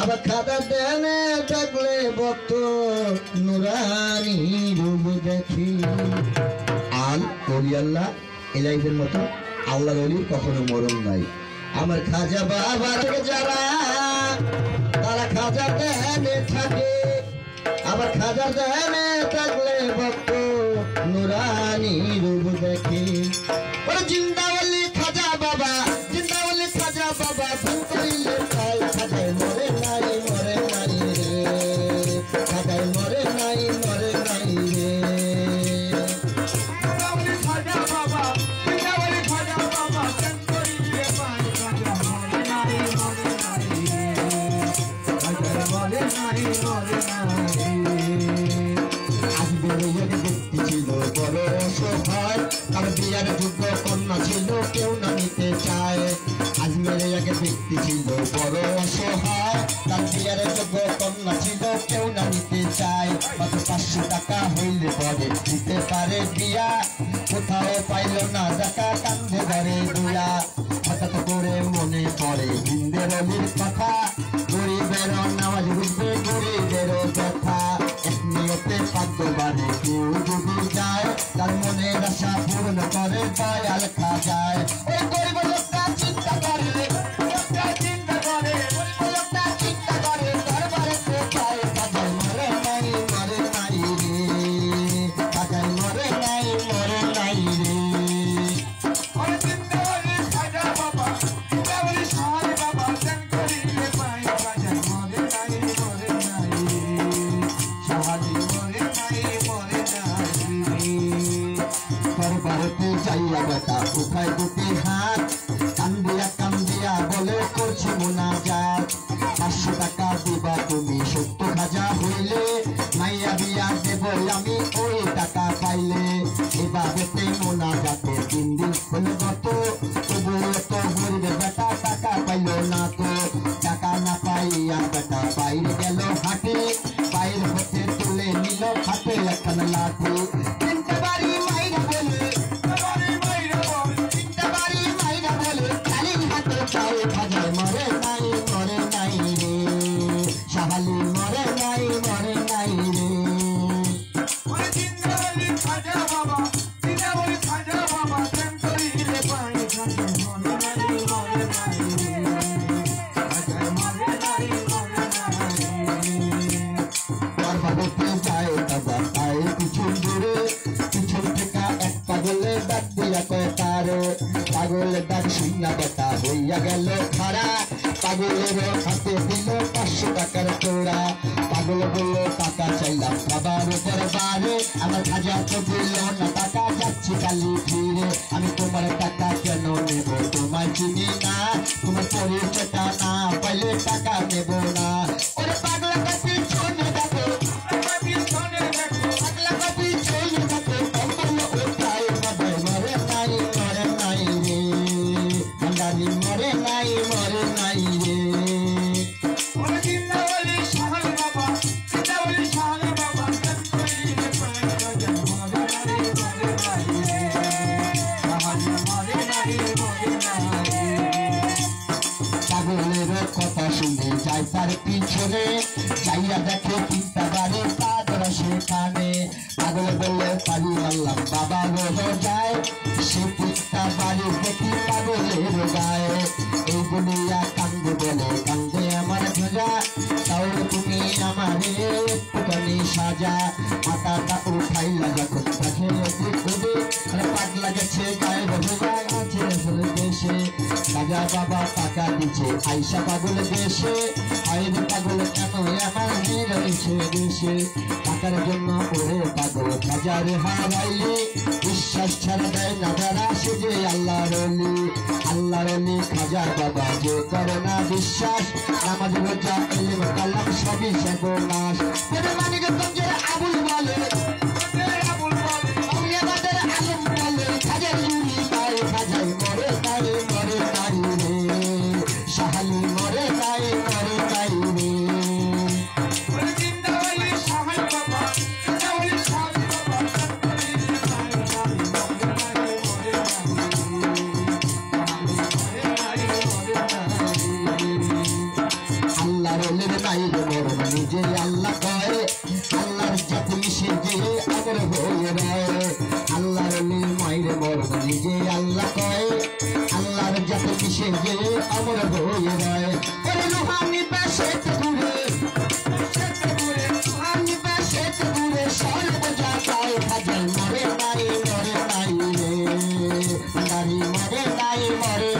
আবার খাদা দেনে থাকলে ভক্ত নুরানি রূপ দেখি। আর ওলি আল্লাহ এলাইদের মতো আল্লাহর ওলির কখনো মরণ নাই। আমার খাজা বাবা থেকে যারা তারা খাজা দেনে থাকে, আবার খাজা দেনে থাকলে ভক্ত নুরানি রূপ দেখে। ওরে জিন্দাওয়ালি খাজা বাবা, জিন্দাওয়ালি খাজা বাবা, ভুল করিলে তাই খাজায় মরে নাই, মরে নাই রে, খাজায় মরে নাই, মরে নাই রে। জিন্দাওয়ালি খাজা বাবা, জিন্দাওয়ালি খাজা বাবা, ভুল করিলে তাই খাজায় মরে নাই, মরে নাই রে, খাজায় মরে নাই, মরে নাই রে। আজকের এক ব্যক্তি ছিল বড় অসহায়, তার বিয়ার যোগ্য কন্যা ছিল কেউ না নিতে চায়। আজমের এক ব্যক্তি ছিল বড় অসহায়, তার বিয়ার যোগ্য কন্যা ছিল কেউ না নিতে চায়। মাত্র 500 টাকা হইলে পরে দিতে পারে বিয়া, কোথাও পাইল না টাকা কান্দে ধরে দুয়া। হঠাৎ করে মনে পড়ে হিন্দের অলির কথা, গরিবের নামাজ বুঝবে গরিবেরও ব্যথা। নিয়তে পাদ্যবারে কেউ যদি যায়, তার মনের আশা পূর্ণ করে দয়াল খাজায়। ওই গরিব লোকটা চিন্তা করে, লোকটা চিন্তা করে, গরিব লোকটা চিন্তা করে, দরবারে যায় খাজায় মরে নাই, মরে নাই রে, খাজায় মরে নাই, মরে নাই রে। ওরে জিন্দাওয়ালি খাজা বাবা, জিন্দাওয়ালি শাহ বাবা, ভুল করিলে তাই খাজায় মরে নাই, মরে নাই রে, শাহাদি মরে নাই, মরে নাই রে। দরবারেতে যাইয়া বেটা উঠায় দুটি হাত, কান্দিয়া কান্দিয়া বলে করছি মোনাজাত। 500 টাকা দিবা তুমি সত্য খাজা হইলে, মাইয়া বিয়া দেব আমি ওই টাকা পাইলে। এবারেতে মোনাজাতে 3 দিন হলো গত, তবুও তো গরিব বেটা টাকা পাইল না তো। টাকা না পাইয়া বেটা বাইরে গেল হাটে, বাইরে হতে তুলে নিল হাতে একখানা লাঠি। তিনটে বাড়ি মাইরা বলে, বাড়ি মাইরা বলে, তিনটে বাড়ি মাইরা বলে, খালি হাতে চাই খাজায় মরে নাই, মরে নাই রে, শাহালি মরে নাই, মরে নাই রে। ওরে জিন্দাওয়ালি খাজা বাবা, জিন্দাওয়ালি খাজা বাবা, ভুল করিলে তাই খাজায় মরে নাই, মরে নাই রে, খাজায় মরে নাই, মরে নাই রে। দরবারেতে যায় বাবা তাই পিছন দূরে, পিছন থেকে এক পাগলে ডাক দিয়া কয় তারে। পাগল ডাক শুনিয়া বেটা হইয়া গেল খাড়া, পাগলের হাতে দিল 500 টাকার চোরা। পাগল বলল টাকা চাইলাম বাবার দরবারে, আমার খাজা তো দিল না টাকা, যাচ্ছি কালি ফিরে। আমি তোমার টাকা কেন নেব, তোমায় চিনি না, তোমার পরিচয়টা না পাইলে টাকা নেব না। ওরে পাগলা কাছে পিছনে দেখো, পিছনে দেখো, পাগলা কাছে পিছনে দেখো, কম্বল ওঠায় খাজায় মরে নাই, মরে নাই রে, ভান্ডারি মরে নাই, মরে নাই রে। ওরে জিন্দাওয়ালি শাহ বাবা, জিন্দাওয়ালি শাহ বাবা, ভুল করিলে তাই খাজায় মরে নাই, মরে নাই রে, শাহাদি মরে নাই, মরে নাই রে। পাগলের কথা শুনে যায় তার পিছনে, যাইয়া দেখে 3টা বাড়ি পাগল সেখানে। পাগল বললে পালি মারলাম বাবা রোহ যায়, সে 3টা বাড়ি দেখি পাগলের গায়ে। এই বলিয়া কান্দে বলে কান্দে আমার খাজা, তাও তুমি আমারে একটুখানি সাজা। মাথাটা উঠাইলা যখন দেখে ওদিক পাগলা গেছে গায়ে রোজা আছে দেশে। খাজা বাবা টাকা দিচ্ছে আইসা পাগল দেশে, আইন পাগল কেন আমার রয়েছে দেশে। টাকার জন্য ওরে পাগল খাজারে হারাইলে, বিশ্বাস ছাড়া দেয় না যারা সে যে আল্লাহর অলি। আল্লাহর অলি খাজা বাবা যে করে না বিশ্বাস, নামাজ রোজা ইলম কালাম সবই সর্বনাশ। মানিকগঞ্জের আবুল বলে, আবুল বলে, আউলিয়াবাদের আলম বলে, খাজার জুড়ি পায় খাজায় মরে নাই, মরে নাই রে, শাহালি মরে নাই, মরে নাই রে। ওরে জিন্দাওয়ালি শাহ বাবা, জিন্দাওয়ালি শাহ বাবা, ভুল করিলে তাই খাজায় মরে নাই, মরে নাই রে, মরে নাই, মরে নাই রে। আল্লাহর কিসে যে আমর হয়ে রয় আল্লাহর মায়ের মরণ নিজে আল্লাহ কয় আল্লাহর যত কিসে যে আমর হয়ে রয় এর রুহানি পাশে ঘুরে রুহানি পাশে ঘুরে সর্বজা কয় ভাজে মরে নাই রে দাড়ি মরে নাই মরে